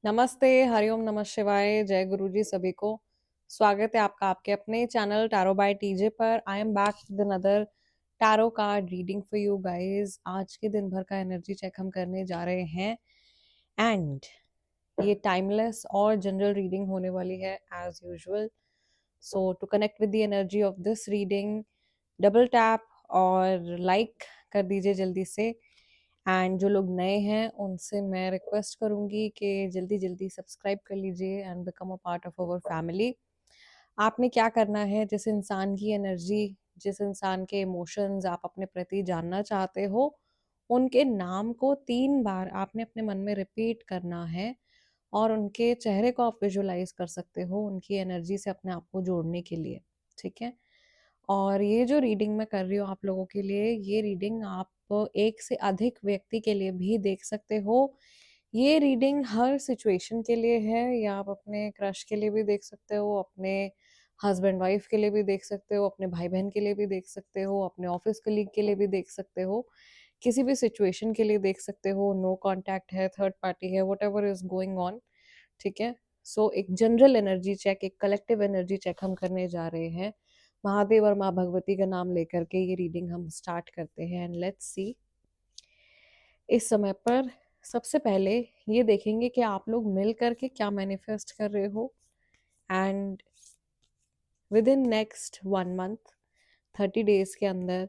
नमस्ते, हरिओम नमः शिवाय, जय गुरु जी सभी को। स्वागत है आपका आपके अपने चैनल टैरो बाय टीजे पर। I am back with another tarot card reading for you guys. आज के दिन भर का एनर्जी चेक हम करने जा रहे हैं एंड ये टाइमलेस और जनरल रीडिंग होने वाली है as usual. So to connect with the energy of this reading, double tap और लाइक कर दीजिए जल्दी से। एंड जो लोग नए हैं उनसे मैं रिक्वेस्ट करूंगी कि जल्दी जल्दी सब्सक्राइब कर लीजिए and become a part of our family. आपने क्या करना है, जिस इंसान की एनर्जी, जिस इंसान के इमोशंस आप अपने प्रति जानना चाहते हो, उनके नाम को 3 बार आपने अपने मन में रिपीट करना है और उनके चेहरे को आप विजुलाइज कर सकते हो उनकी एनर्जी से अपने आप को जोड़ने के लिए। ठीक है। और ये जो रीडिंग मैं कर रही हूँ आप लोगों के लिए, ये रीडिंग आप एक से अधिक व्यक्ति के लिए भी देख सकते हो। ये रीडिंग हर सिचुएशन के लिए है, या आप अपने क्रश के लिए भी देख सकते हो, अपने हस्बैंड वाइफ के लिए भी देख सकते हो, अपने भाई बहन के लिए भी देख सकते हो, अपने ऑफिस कलीग के लिए भी देख सकते हो, किसी भी सिचुएशन के लिए देख सकते हो। नो कांटेक्ट है, थर्ड पार्टी है, what ever is going on. ठीक है। सो एक जनरल एनर्जी चेक, एक कलेक्टिव एनर्जी चेक हम करने जा रहे हैं। महादेव और माँ भगवती का नाम लेकर के ये रीडिंग हम स्टार्ट करते हैं एंड लेट्स सी। इस समय पर सबसे पहले ये देखेंगे कि आप लोग मिल करके क्या मैनिफेस्ट कर रहे हो and with in next 1 month, 30 days के अंदर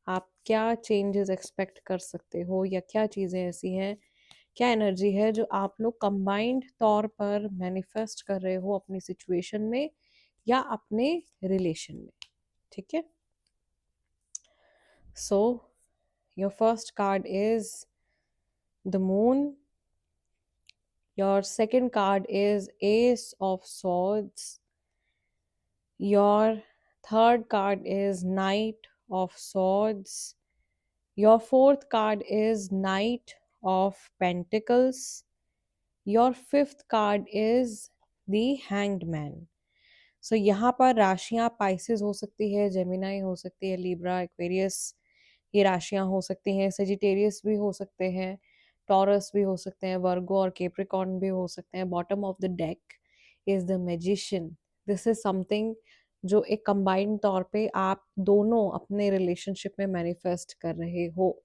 आप क्या चेंजेस एक्सपेक्ट कर सकते हो, या क्या चीज़ें ऐसी हैं, क्या एनर्जी है जो आप लोग कंबाइंड तौर पर मैनिफेस्ट कर रहे हो अपनी सिचुएशन में या अपने रिलेशन में। ठीक है। So your first card is the moon, your second card is Ace of Swords, your third card is Knight of Swords, your fourth card is Knight of Pentacles, your fifth card is the Hanged Man. सो यहाँ पर राशियाँ Pisces हो सकती है, Gemini हो सकती है, Libra, Aquarius, ये राशियाँ हो सकती हैं, सेजिटेरियस भी हो सकते हैं, टॉरस भी हो सकते हैं, वर्गो और केप्रिकॉर्न भी हो सकते हैं। Bottom of the deck is the magician. This is something जो एक कंबाइंड तौर पे आप दोनों अपने रिलेशनशिप में मैनिफेस्ट कर रहे हो।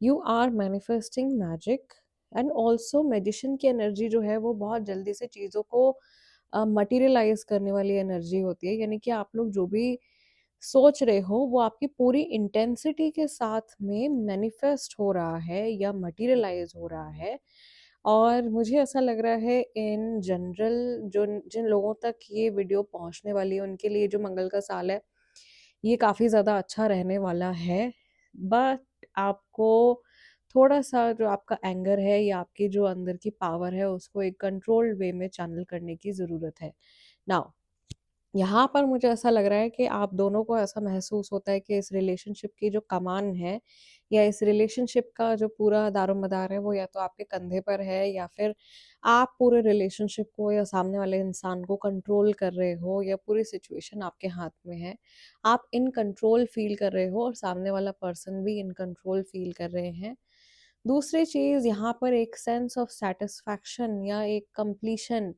You are manifesting magic and also magician की एनर्जी जो है वो बहुत जल्दी से चीज़ों को मटीरियलाइज करने वाली एनर्जी होती है। यानी कि आप लोग जो भी सोच रहे हो वो आपकी पूरी इंटेंसिटी के साथ में मैनिफेस्ट हो रहा है या मटीरियलाइज हो रहा है। और मुझे ऐसा लग रहा है इन जनरल जो जिन लोगों तक ये वीडियो पहुंचने वाली है उनके लिए जो मंगल का साल है ये काफ़ी ज़्यादा अच्छा रहने वाला है। बट आपको थोड़ा-सा जो आपका एंगर है या आपकी जो अंदर की पावर है उसको एक कंट्रोल्ड वे में चैनल करने की ज़रूरत है। नाउ यहाँ पर मुझे ऐसा लग रहा है कि आप दोनों को ऐसा महसूस होता है कि इस रिलेशनशिप की जो कमान है या इस रिलेशनशिप का जो पूरा दारोमदार है वो या तो आपके कंधे पर है, या फिर आप पूरे रिलेशनशिप को या सामने वाले इंसान को कंट्रोल कर रहे हो, या पूरी सिचुएशन आपके हाथ में है। आप इन कंट्रोल फील कर रहे हो और सामने वाला पर्सन भी इन कंट्रोल फील कर रहे हैं। दूसरी चीज़ यहाँ पर एक सेंस ऑफ सैटिस्फैक्शन या एक कंप्लीशन,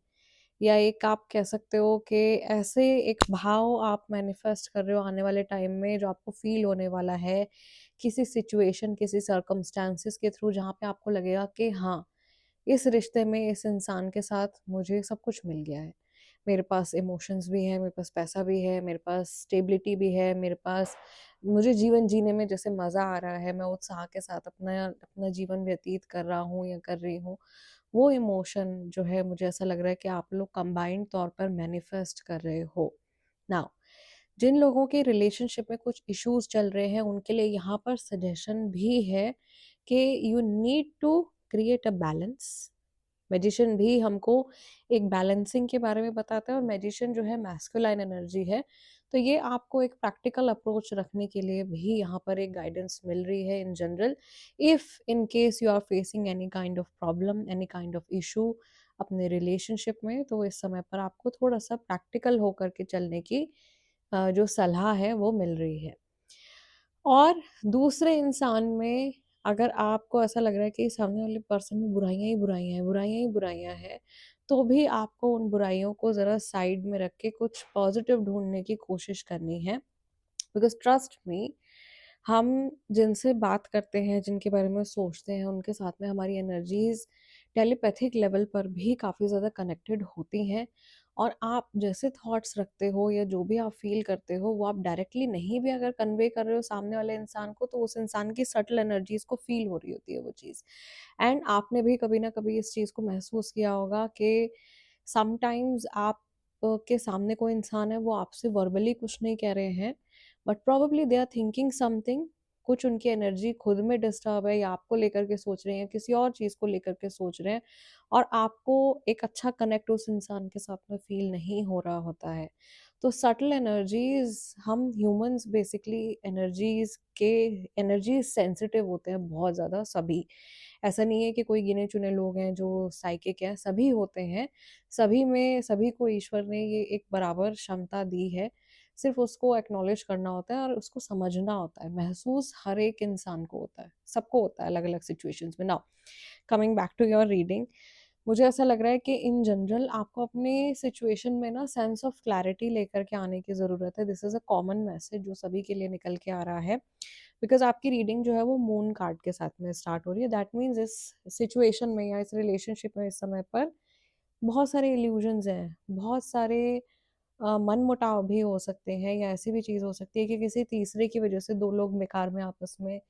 या एक आप कह सकते हो कि ऐसे एक भाव आप मैनिफेस्ट कर रहे हो आने वाले टाइम में जो आपको फील होने वाला है किसी सिचुएशन, किसी सर्कमस्टांसिस के थ्रू, जहाँ पे आपको लगेगा कि हाँ, इस रिश्ते में इस इंसान के साथ मुझे सब कुछ मिल गया है। मेरे पास इमोशंस भी हैं, मेरे पास पैसा भी है, मेरे पास स्टेबिलिटी भी है, मेरे पास मुझे जीवन जीने में जैसे मज़ा आ रहा है, मैं उत्साह के साथ अपना अपना जीवन व्यतीत कर रहा हूँ या कर रही हूँ। वो इमोशन जो है मुझे ऐसा लग रहा है कि आप लोग कंबाइंड तौर पर मैनिफेस्ट कर रहे हो। नाउ जिन लोगों के रिलेशनशिप में कुछ इश्यूज चल रहे हैं उनके लिए यहाँ पर सजेशन भी है कि you need to create a balance. Magician भी हमको एक बैलेंसिंग के बारे में बताता है, और मैजिशियन जो है मैस्कुलाइन एनर्जी है। तो ये आपको एक प्रैक्टिकल अप्रोच रखने के लिए भी यहाँ पर एक गाइडेंस मिल रही है in general. If in case you are facing any kind of problem, any kind of issue अपने रिलेशनशिप में, तो इस समय पर आपको थोड़ा सा प्रैक्टिकल होकर के चलने की जो सलाह है वो मिल रही है। और दूसरे इंसान में अगर आपको ऐसा लग रहा है कि सामने वाले पर्सन में बुराइयाँ ही बुराइयाँ हैं, बुराइयाँ ही बुराइयाँ हैं, तो भी आपको उन बुराइयों को ज़रा साइड में रख के कुछ पॉज़िटिव ढूँढने की कोशिश करनी है। बिकॉज़ ट्रस्ट मी, हम जिनसे बात करते हैं, जिनके बारे में सोचते हैं, उनके साथ में हमारी एनर्जीज़ टेलीपैथिक लेवल पर भी काफ़ी ज़्यादा कनेक्टेड होती हैं। और आप जैसे थॉट्स रखते हो या जो भी आप फ़ील करते हो, वो आप डायरेक्टली नहीं भी अगर कन्वे कर रहे हो सामने वाले इंसान को, तो उस इंसान की सटल एनर्जीज़ को फ़ील हो रही होती है वो चीज़। एंड आपने भी कभी ना कभी इस चीज़ को महसूस किया होगा कि समटाइम्स आप के सामने कोई इंसान है, वो आपसे वर्बली कुछ नहीं कह रहे हैं, but probably they are thinking something. कुछ उनकी एनर्जी खुद में डिस्टर्ब है या आपको लेकर के सोच रहे हैं, किसी और चीज़ को लेकर के सोच रहे हैं, और आपको एक अच्छा कनेक्ट उस इंसान के साथ में फ़ील नहीं हो रहा होता है। तो सटल एनर्जीज़, हम ह्यूमन्स बेसिकली एनर्जी सेंसिटिव होते हैं बहुत ज़्यादा सभी। ऐसा नहीं है कि कोई गिने-चुने लोग हैं जो साइकिक हैं, सभी होते हैं। सभी में सभी को ईश्वर ने ये एक बराबर क्षमता दी है। सिर्फ़ उसको एक्नॉलेज करना होता है और उसको समझना होता है। महसूस हर एक इंसान को होता है, सबको होता है अलग-अलग सिचुएशंस में। Now coming back to your reading, मुझे ऐसा लग रहा है कि इन जनरल आपको अपने सिचुएशन में ना सेंस ऑफ क्लैरिटी लेकर के आने की ज़रूरत है। This is a common message जो सभी के लिए निकल के आ रहा है। बिकॉज़ आपकी रीडिंग जो है वो मून कार्ड के साथ में स्टार्ट हो रही है। दैट मीन्स इस सिचुएशन में या इस रिलेशनशिप में इस समय पर बहुत सारे इल्यूजन्स हैं, बहुत सारे मनमुटाव भी हो सकते हैं, या ऐसी भी चीज़ हो सकती है कि किसी तीसरे की वजह से 2 लोग बेकार में आपस में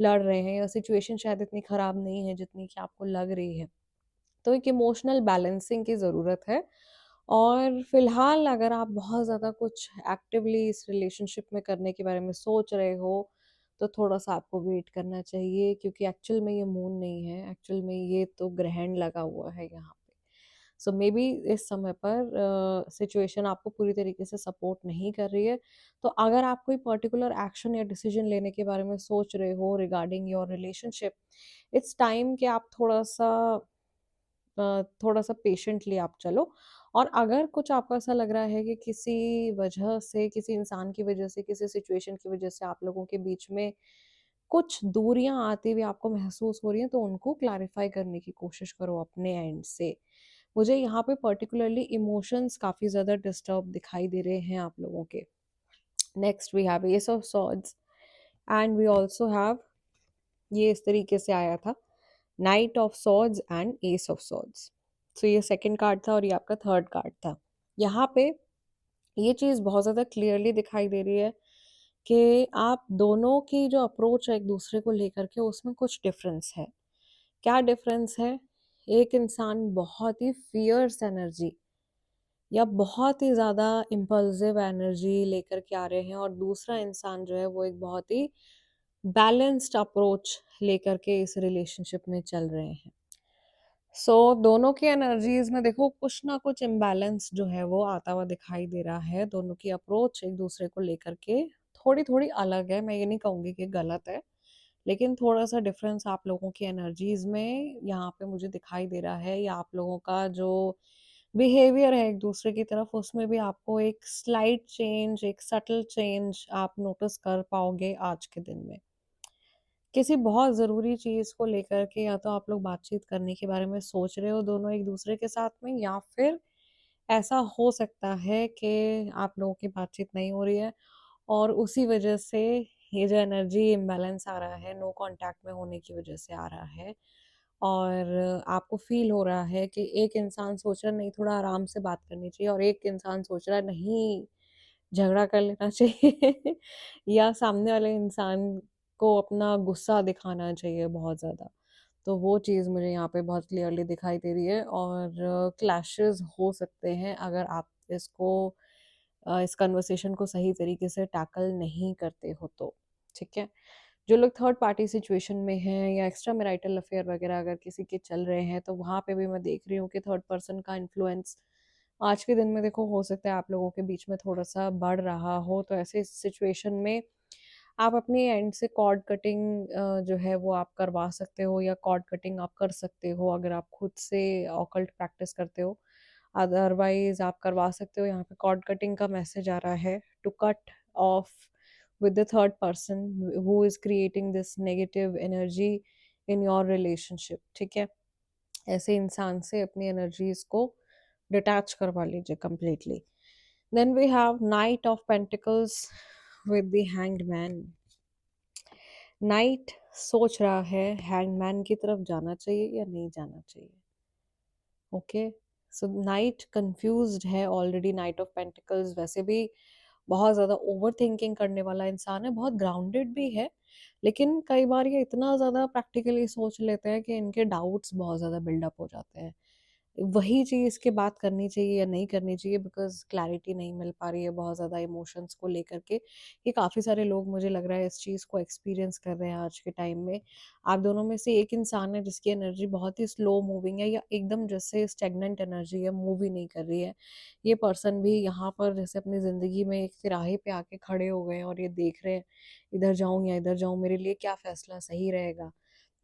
लड़ रहे हैं, या सिचुएशन शायद इतनी ख़राब नहीं है जितनी कि आपको लग रही है। तो एक इमोशनल बैलेंसिंग की ज़रूरत है। और फ़िलहाल अगर आप बहुत ज़्यादा कुछ एक्टिवली इस रिलेशनशिप में करने के बारे में सोच रहे हो, तो थोड़ा-सा आपको वेट करना चाहिए, क्योंकि एक्चुअल में ये मून नहीं है, एक्चुअल में ये तो ग्रहण लगा हुआ है यहाँ पे। सो मे बी इस समय पर सिचुएशन आपको पूरी तरीके से सपोर्ट नहीं कर रही है। तो अगर आप कोई पर्टिकुलर एक्शन या डिसीज़न लेने के बारे में सोच रहे हो regarding your relationship, it's time कि आप थोड़ा-सा पेशेंटली आप चलो। और अगर कुछ आपको ऐसा लग रहा है कि किसी वजह से, किसी इंसान की वजह से, किसी सिचुएशन की वजह से आप लोगों के बीच में कुछ दूरियां आती हुई आपको महसूस हो रही हैं, तो उनको क्लैरिफाई करने की कोशिश करो अपने एंड से। मुझे यहाँ पे पर्टिकुलरली इमोशंस काफ़ी ज़्यादा डिस्टर्ब दिखाई दे रहे हैं आप लोगों के। Next we have ace of swords, and we also have, ये इस तरीके से आया था, knight of swords and ace of swords. So ये सेकंड कार्ड था और ये आपका थर्ड कार्ड था। यहाँ पे ये चीज़ बहुत ज़्यादा क्लियरली दिखाई दे रही है कि आप दोनों की जो अप्रोच है एक दूसरे को लेकर के, उसमें कुछ डिफरेंस है। क्या डिफरेंस है? एक इंसान बहुत ही फियर्स एनर्जी या बहुत ही ज़्यादा इम्पल्सिव एनर्जी लेकर के आ रहे हैं, और दूसरा इंसान जो है वो एक बहुत ही बैलेंस्ड अप्रोच लेकर के इस रिलेशनशिप में चल रहे हैं। दोनों की एनर्जीज में देखो कुछ ना कुछ इम्बैलेंस जो है वो आता हुआ दिखाई दे रहा है। दोनों की अप्रोच एक दूसरे को लेकर के थोड़ी थोड़ी अलग है, मैं ये नहीं कहूँगी कि गलत है, लेकिन थोड़ा सा डिफरेंस आप लोगों की एनर्जीज में यहाँ पे मुझे दिखाई दे रहा है, या आप लोगों का जो बिहेवियर है एक दूसरे की तरफ, उसमें भी आपको एक स्लाइट चेंज, एक सटल चेंज आप नोटिस कर पाओगे आज के दिन में। किसी बहुत ज़रूरी चीज़ को लेकर के या तो आप लोग बातचीत करने के बारे में सोच रहे हो दोनों एक दूसरे के साथ में, या फिर ऐसा हो सकता है कि आप लोगों की बातचीत नहीं हो रही है, और उसी वजह से ये जो एनर्जी इम्बैलेंस आ रहा है, नो कांटेक्ट में होने की वजह से आ रहा है। और आपको फ़ील हो रहा है कि एक इंसान सोच रहा है नहीं थोड़ा आराम से बात करनी चाहिए, और एक इंसान सोच रहा है नहीं झगड़ा कर लेना चाहिए या सामने वाले इंसान को अपना गुस्सा दिखाना चाहिए बहुत ज़्यादा। तो वो चीज़ मुझे यहाँ पे बहुत क्लियरली दिखाई दे रही है, और क्लैशेस हो सकते हैं अगर आप इस कन्वर्सेशन को सही तरीके से टैकल नहीं करते हो तो, ठीक है? जो लोग थर्ड पार्टी सिचुएशन में हैं या एक्स्ट्रा मैरिटल अफेयर वगैरह अगर किसी के चल रहे हैं, तो वहाँ पे भी मैं देख रही हूँ कि थर्ड पर्सन का इन्फ्लुएंस आज के दिन में देखो हो सकता है आप लोगों के बीच में थोड़ा-सा बढ़ रहा हो। तो ऐसे सिचुएशन में आप अपने एंड से कॉर्ड कटिंग जो है वो आप करवा सकते हो, या कॉर्ड कटिंग आप कर सकते हो अगर आप खुद से ऑकल्ट प्रैक्टिस करते हो। अदरवाइज़ आप करवा सकते हो। यहाँ पे कॉर्ड कटिंग का मैसेज आ रहा है, to cut off with the third person who is creating this negative energy in your relationship, ठीक है? ऐसे इंसान से अपनी एनर्जीज को डिटैच करवा लीजिए completely. Then we have Knight of Pentacles with the Hanged Man. Night सोच रहा है हैंगमैन की तरफ जाना चाहिए या नहीं जाना चाहिए. ओके, सो नाइट कंफ्यूज्ड है ऑलरेडी. नाइट ऑफ पेंटिकल्स वैसे भी बहुत ज़्यादा ओवर थिंकिंग करने वाला इंसान है, बहुत ग्राउंडेड भी है, लेकिन कई बार ये इतना ज़्यादा प्रैक्टिकली सोच लेते हैं कि इनके डाउट्स बहुत ज़्यादा बिल्डअप हो जाते हैं. वही चीज़ की बात करनी चाहिए या नहीं करनी चाहिए, बिकॉज़ क्लैरिटी नहीं मिल पा रही है बहुत ज़्यादा इमोशंस को लेकर के. ये काफ़ी सारे लोग मुझे लग रहा है इस चीज़ को एक्सपीरियंस कर रहे हैं आज के टाइम में. आप दोनों में से एक इंसान है जिसकी एनर्जी बहुत ही स्लो मूविंग है या एकदम जैसे स्टेगनेंट एनर्जी है, मूव ही नहीं कर रही है. ये पर्सन भी यहाँ पर जैसे अपनी ज़िंदगी में एक तिराहे पे आके खड़े हो गए हैं और ये देख रहे हैं, इधर जाऊँ या इधर जाऊँ, मेरे लिए क्या फ़ैसला सही रहेगा?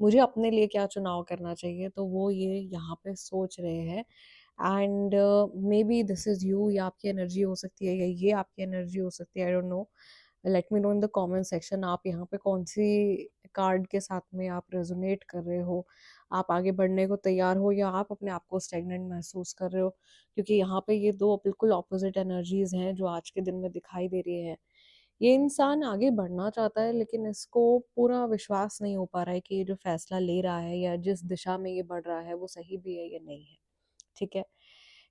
मुझे अपने लिए क्या चुनाव करना चाहिए? तो वो ये यहाँ पे सोच रहे हैं. And may be this is you, या आपकी एनर्जी हो सकती है या ये आपकी एनर्जी हो सकती है, I don't know. Let me know in the comment section आप यहाँ पे कौन सी कार्ड के साथ में आप रेजोनेट कर रहे हो. आप आगे बढ़ने को तैयार हो या आप अपने आप को स्टेगनेंट महसूस कर रहे हो, क्योंकि यहाँ पे ये दो बिल्कुल ऑपोजिट एनर्जीज हैं जो आज के दिन में दिखाई दे रही है. ये इंसान आगे बढ़ना चाहता है, लेकिन इसको पूरा विश्वास नहीं हो पा रहा है कि ये जो फैसला ले रहा है या जिस दिशा में ये बढ़ रहा है वो सही भी है या नहीं है. ठीक है,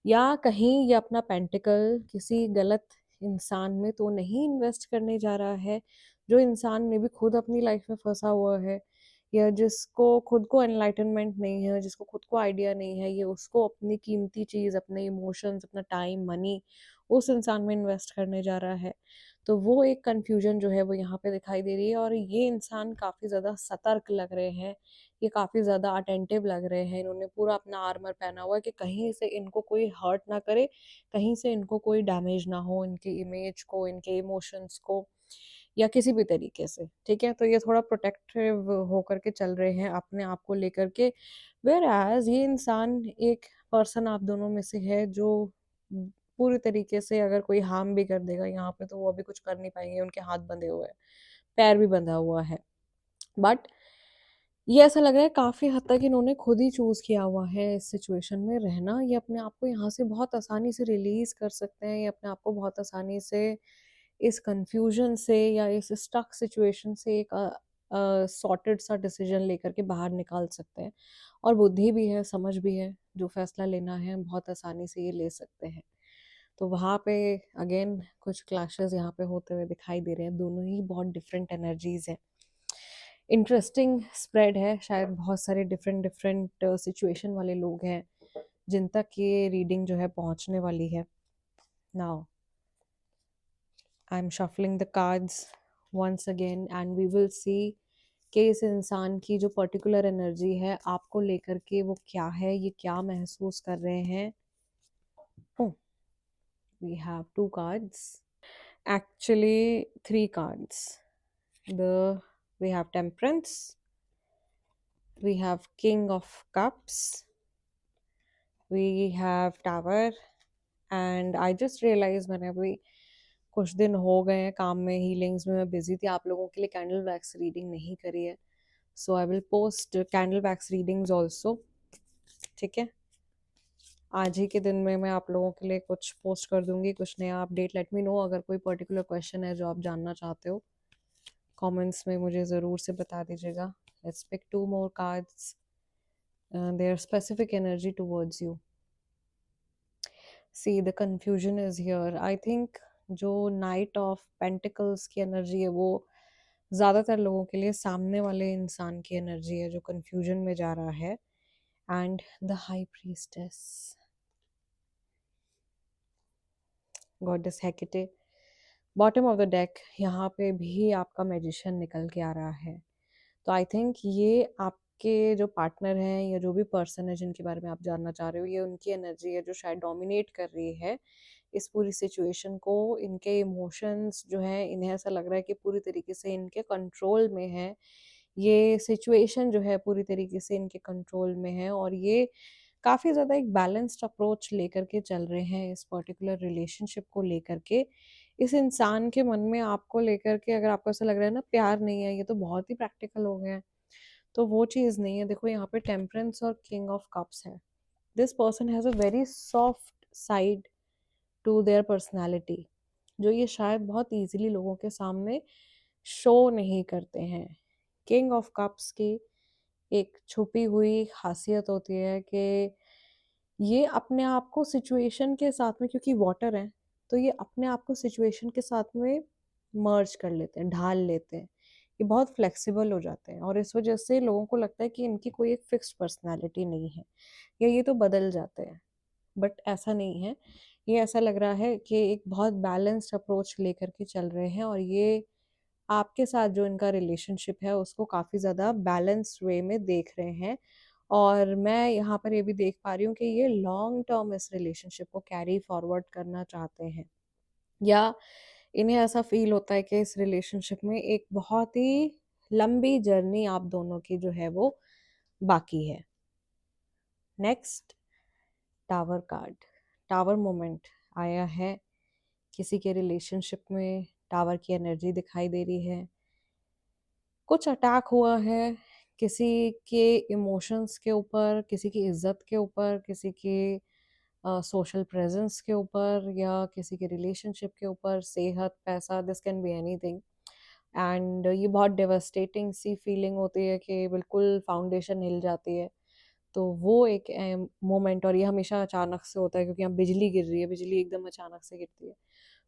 या कहीं ये अपना पेंटिकल किसी गलत इंसान में तो नहीं इन्वेस्ट करने जा रहा है, जो इंसान में भी खुद अपनी लाइफ में फंसा हुआ है, या जिसको खुद को एनलाइटनमेंट नहीं है, जिसको खुद को आइडिया नहीं है, ये उसको अपनी कीमती चीज़, अपने इमोशंस, अपना टाइम, मनी उस इंसान में इन्वेस्ट करने जा रहा है. तो वो एक कन्फ्यूजन जो है वो यहाँ पे दिखाई दे रही है, और ये इंसान काफ़ी ज़्यादा सतर्क लग रहे हैं, ये काफ़ी ज़्यादा अटेंटिव लग रहे हैं. इन्होंने पूरा अपना आर्मर पहना हुआ है कि कहीं से इनको कोई हर्ट ना करे, कहीं से इनको कोई डैमेज ना हो, इनकी इमेज को, इनके इमोशंस को, या किसी भी तरीके से. ठीक है, तो ये थोड़ा प्रोटेक्टिव होकर के चल रहे हैं अपने आप को लेकर के. वेयर एज ये इंसान एक पर्सन आप दोनों में से है जो पूरी तरीके से अगर कोई हार्म भी कर देगा यहाँ पे तो वो अभी कुछ कर नहीं पाएंगे, उनके हाथ बंधे हुए हैं, पैर भी बंधा हुआ है. बट ये ऐसा लग रहा है काफ़ी हद तक इन्होंने खुद ही चूज़ किया हुआ है इस सिचुएशन में रहना. ये अपने आप को यहाँ से बहुत आसानी से रिलीज़ कर सकते हैं, ये अपने आप को बहुत आसानी से इस कन्फ्यूजन से या इस स्टक सिचुएशन से एक सॉर्टेड सा डिसीजन लेकर के बाहर निकाल सकते हैं. और बुद्धि भी है, समझ भी है, जो फैसला लेना है बहुत आसानी से ये ले सकते हैं. तो वहाँ पे अगेन कुछ क्लैशेस यहाँ पे होते हुए दिखाई दे रहे हैं. दोनों ही बहुत डिफरेंट एनर्जीज हैं. इंटरेस्टिंग स्प्रेड है, शायद बहुत सारे डिफरेंट डिफरेंट सिचुएशन वाले लोग हैं जिन तक ये रीडिंग जो है पहुंचने वाली है. Now I am shuffling the cards once again and we will see कि इस इंसान की जो पर्टिकुलर एनर्जी है आपको लेकर के वो क्या है, ये क्या महसूस कर रहे हैं. Oh, we have two cards. Actually, three cards. We have Temperance, we have King of Cups, we have Tower, and I just realized मैंने अभी कुछ दिन हो गए हैं काम में, हीलिंग्स में मैं बिजी थी, आप लोगों के लिए कैंडल वैक्स रीडिंग नहीं करी है. So I will post candle wax readings also. ठीक है, आज ही के दिन में मैं आप लोगों के लिए कुछ पोस्ट कर दूंगी, कुछ नया अपडेट. लेट मी नो अगर कोई पर्टिकुलर क्वेश्चन है जो आप जानना चाहते हो, कमेंट्स में मुझे ज़रूर से बता दीजिएगा. Let's pick two more cards. There specific energy towards you. See the confusion is here. I think जो नाइट ऑफ पेंटिकल्स की एनर्जी है वो ज़्यादातर लोगों के लिए सामने वाले इंसान की एनर्जी है जो कंफ्यूजन में जा रहा है. And the high priestess, goddess Hecate, bottom of the deck. यहाँ पे भी आपका मैजिशियन निकल के आ रहा है. तो आई थिंक ये आपके जो पार्टनर हैं या जो भी पर्सन है जिनके बारे में आप जानना चाह रहे हो, ये उनकी एनर्जी है जो शायद डोमिनेट कर रही है इस पूरी सिचुएशन को. इनके इमोशंस जो है, इन्हें ऐसा लग रहा है कि पूरी तरीके से इनके कंट्रोल में है. ये सिचुएशन जो है पूरी तरीके से इनके कंट्रोल में है, और ये काफ़ी ज़्यादा एक बैलेंस्ड अप्रोच लेकर के चल रहे हैं इस पर्टिकुलर रिलेशनशिप को लेकर के. इस इंसान के मन में आपको लेकर के अगर आपको ऐसा लग रहा है ना प्यार नहीं है, ये तो बहुत ही प्रैक्टिकल हो गया है, तो वो चीज़ नहीं है। देखो यहाँ पे टेम्परेंस और किंग ऑफ कप्स है। This person has a very soft side to their personality, जो ये शायद बहुत ईजिली लोगों के सामने शो नहीं करते हैं। किंग ऑफ कप्स की एक छुपी हुई खासियत होती है कि ये अपने आप को सिचुएशन के साथ में, क्योंकि वाटर है, तो ये अपने आप को सिचुएशन के साथ में मर्ज कर लेते हैं, ढाल लेते हैं। ये बहुत फ्लेक्सिबल हो जाते हैं और इस वजह से लोगों को लगता है कि इनकी कोई एक फिक्स्ड पर्सनालिटी नहीं है या ये तो बदल जाते हैं, बट ऐसा नहीं है। ये ऐसा लग रहा है कि एक बहुत बैलेंस्ड अप्रोच लेकर के चल रहे हैं और ये आपके साथ जो इनका रिलेशनशिप है उसको काफ़ी ज़्यादा बैलेंस्ड वे में देख रहे हैं। और मैं यहाँ पर ये भी देख पा रही हूँ कि ये लॉन्ग टर्म इस रिलेशनशिप को कैरी फॉरवर्ड करना चाहते हैं, या इन्हें ऐसा फील होता है कि इस रिलेशनशिप में एक बहुत ही लंबी जर्नी आप दोनों की जो है वो बाकी है। Next, tower card. Tower moment आया है। किसी के रिलेशनशिप में टावर की एनर्जी दिखाई दे रही है। कुछ अटैक हुआ है किसी के इमोशंस के ऊपर, किसी की इज्जत के ऊपर, किसी के सोशल प्रेजेंस के ऊपर, या किसी के रिलेशनशिप के ऊपर, सेहत, पैसा, this can be anything. And ये बहुत डेवास्टेटिंग सी फीलिंग होती है कि बिल्कुल फाउंडेशन हिल जाती है। तो वो एक मोमेंट, और ये हमेशा अचानक से होता है क्योंकि यहाँ बिजली गिर रही है, बिजली एकदम अचानक से गिरती है।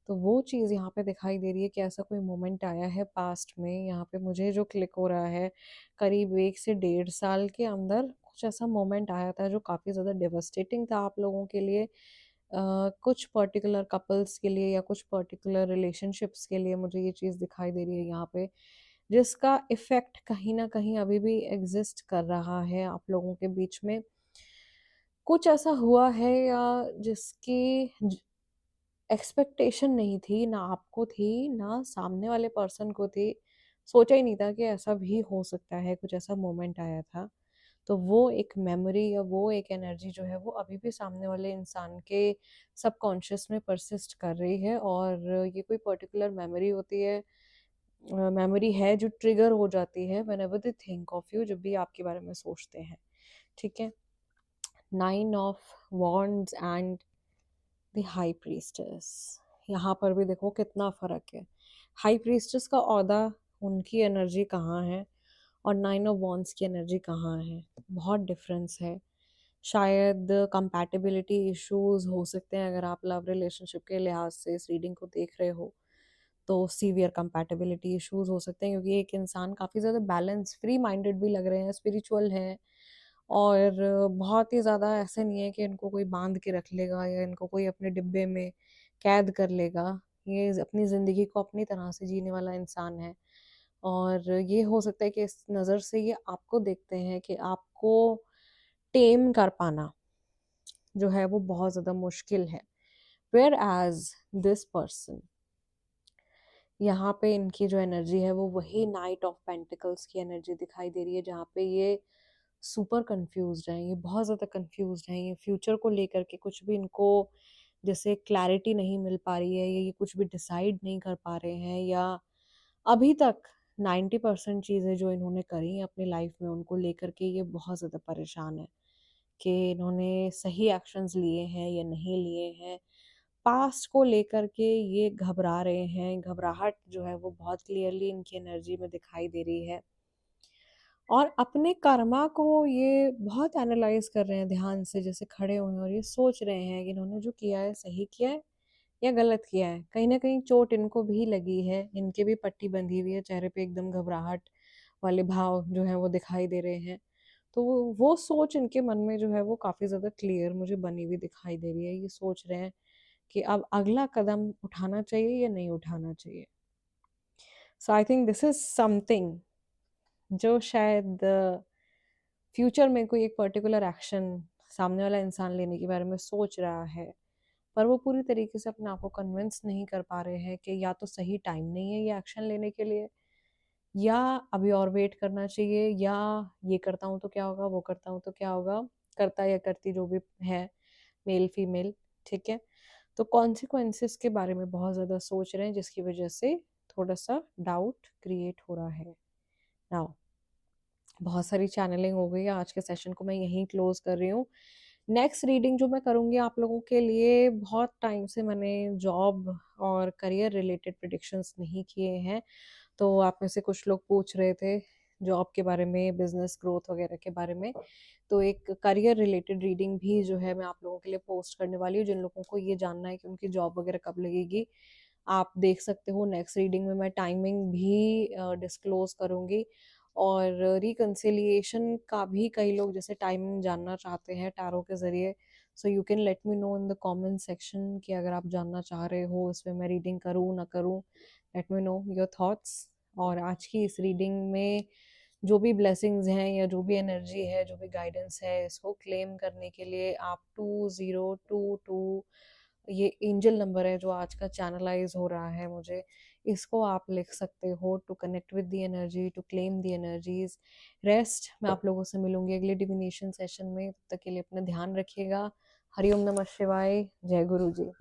तो वो चीज़ यहाँ पे दिखाई दे रही है कि ऐसा कोई मोमेंट आया है पास्ट में। यहाँ पे मुझे जो क्लिक हो रहा है, करीब 1 से 1.5 साल के अंदर कुछ ऐसा मोमेंट आया था जो काफ़ी ज़्यादा डेवास्टेटिंग था आप लोगों के लिए। कुछ पर्टिकुलर कपल्स के लिए या कुछ पर्टिकुलर रिलेशनशिप्स के लिए मुझे ये चीज़ दिखाई दे रही है यहाँ पे, जिसका इफ़ेक्ट कहीं न कहीं अभी भी एग्ज़िस्ट कर रहा है आप लोगों के बीच में। कुछ ऐसा हुआ है या जिसकी ज एक्सपेक्टेशन नहीं थी, ना आपको थी, ना सामने वाले पर्सन को थी। सोचा ही नहीं था कि ऐसा भी हो सकता है, कुछ ऐसा मोमेंट आया था। तो वो एक मेमोरी या वो एक एनर्जी जो है वो अभी भी सामने वाले इंसान के सबकॉन्शियस में परसिस्ट कर रही है, और ये कोई पर्टिकुलर मेमोरी होती है, मेमोरी है जो ट्रिगर हो जाती है whenever they think of you, जब भी आपके बारे में सोचते हैं। ठीक है। 9 of wands and the high priestess. यहाँ पर भी देखो कितना फ़र्क है। हाई प्रीस्टेस का ओहदा, उनकी एनर्जी कहाँ है, और 9 ऑफ वॉन्ड्स की एनर्जी कहाँ है, बहुत डिफरेंस है। शायद कंपैटिबिलिटी इश्यूज हो सकते हैं, अगर आप लव रिलेशनशिप के लिहाज से इस रीडिंग को देख रहे हो तो सीवियर कंपैटिबिलिटी इश्यूज हो सकते हैं, क्योंकि एक इंसान काफ़ी ज़्यादा बैलेंस फ्री माइंडेड भी लग रहे हैं, स्पिरिचुअल हैं, और बहुत ही ज़्यादा ऐसे नहीं है कि इनको कोई बांध के रख लेगा या इनको कोई अपने डिब्बे में कैद कर लेगा। ये अपनी ज़िंदगी को अपनी तरह से जीने वाला इंसान है, और ये हो सकता है कि इस नज़र से ये आपको देखते हैं कि आपको टेम कर पाना जो है वो बहुत ज़्यादा मुश्किल है। वेयर एज दिस पर्सन, यहाँ पे इनकी जो एनर्जी है वो वही नाइट ऑफ पेंटिकल्स की एनर्जी दिखाई दे रही है, जहाँ पे ये सुपर कंफ्यूज्ड हैं, ये बहुत ज़्यादा कंफ्यूज्ड हैं, ये फ्यूचर को लेकर के कुछ भी इनको जैसे क्लैरिटी नहीं मिल पा रही है, या ये कुछ भी डिसाइड नहीं कर पा रहे हैं, या अभी तक 90% चीज़ें जो इन्होंने करी हैं अपनी लाइफ में उनको लेकर के ये बहुत ज़्यादा परेशान है कि इन्होंने सही एक्शंस लिए हैं या नहीं लिए हैं। पास्ट को लेकर के ये घबरा रहे हैं, घबराहट जो है वो बहुत क्लियरली इनकी एनर्जी में दिखाई दे रही है, और अपने कर्मा को ये बहुत एनालाइज कर रहे हैं ध्यान से, जैसे खड़े हुए हैं और ये सोच रहे हैं कि इन्होंने जो किया है सही किया है या गलत किया है। कहीं ना कहीं चोट इनको भी लगी है, इनके भी पट्टी बंधी हुई है, चेहरे पे एकदम घबराहट वाले भाव जो है वो दिखाई दे रहे हैं। तो वो सोच इनके मन में जो है वो काफ़ी ज़्यादा क्लियर मुझे बनी हुई दिखाई दे रही है। ये सोच रहे हैं कि अब अगला कदम उठाना चाहिए या नहीं उठाना चाहिए। So I think this is something जो शायद फ्यूचर में कोई एक पर्टिकुलर एक्शन सामने वाला इंसान लेने के बारे में सोच रहा है, पर वो पूरी तरीके से अपने आप को कन्विंस नहीं कर पा रहे हैं कि या तो सही टाइम नहीं है ये एक्शन लेने के लिए, या अभी और वेट करना चाहिए, या ये करता हूँ तो क्या होगा, वो करता हूँ तो क्या होगा, करता या करती जो भी है, मेल फीमेल। ठीक है। तो कॉन्सिक्वेंसेस के बारे में बहुत ज़्यादा सोच रहे हैं, जिसकी वजह से थोड़ा सा डाउट क्रिएट हो रहा है। नाउ बहुत सारी चैनलिंग हो गई है, आज के सेशन को मैं यहीं क्लोज कर रही हूँ। नेक्स्ट रीडिंग जो मैं करूँगी आप लोगों के लिए, बहुत टाइम से मैंने जॉब और करियर रिलेटेड प्रिडिक्शंस नहीं किए हैं, तो आप में से कुछ लोग पूछ रहे थे जॉब के बारे में, बिजनेस ग्रोथ वगैरह के बारे में, तो एक करियर रिलेटेड रीडिंग भी जो है मैं आप लोगों के लिए पोस्ट करने वाली हूँ। जिन लोगों को ये जानना है कि उनकी जॉब वगैरह कब लगेगी, आप देख सकते हो। नेक्स्ट रीडिंग में मैं टाइमिंग भी डिस्क्लोज करूँगी, और रिकन्सिलिएशन का भी कई लोग जैसे टाइमिंग जानना चाहते हैं टैरो के ज़रिए। So you can let me know in the comment section कि अगर आप जानना चाह रहे हो इसमें मैं रीडिंग करूँ ना करूँ, let me know your thoughts. और आज की इस रीडिंग में जो भी ब्लेसिंग्स हैं या जो भी एनर्जी है, जो भी गाइडेंस है, इसको क्लेम करने के लिए आप 2022, ये एंजल नंबर है जो आज का चैनलाइज हो रहा है मुझे, इसको आप लिख सकते हो to connect with the energy, to claim the energies. Rest मैं आप लोगों से मिलूंगी अगले डिविनेशन सेशन में, तब तक के लिए अपना ध्यान रखिएगा। हरिओम नमः शिवाय, जय गुरु जी।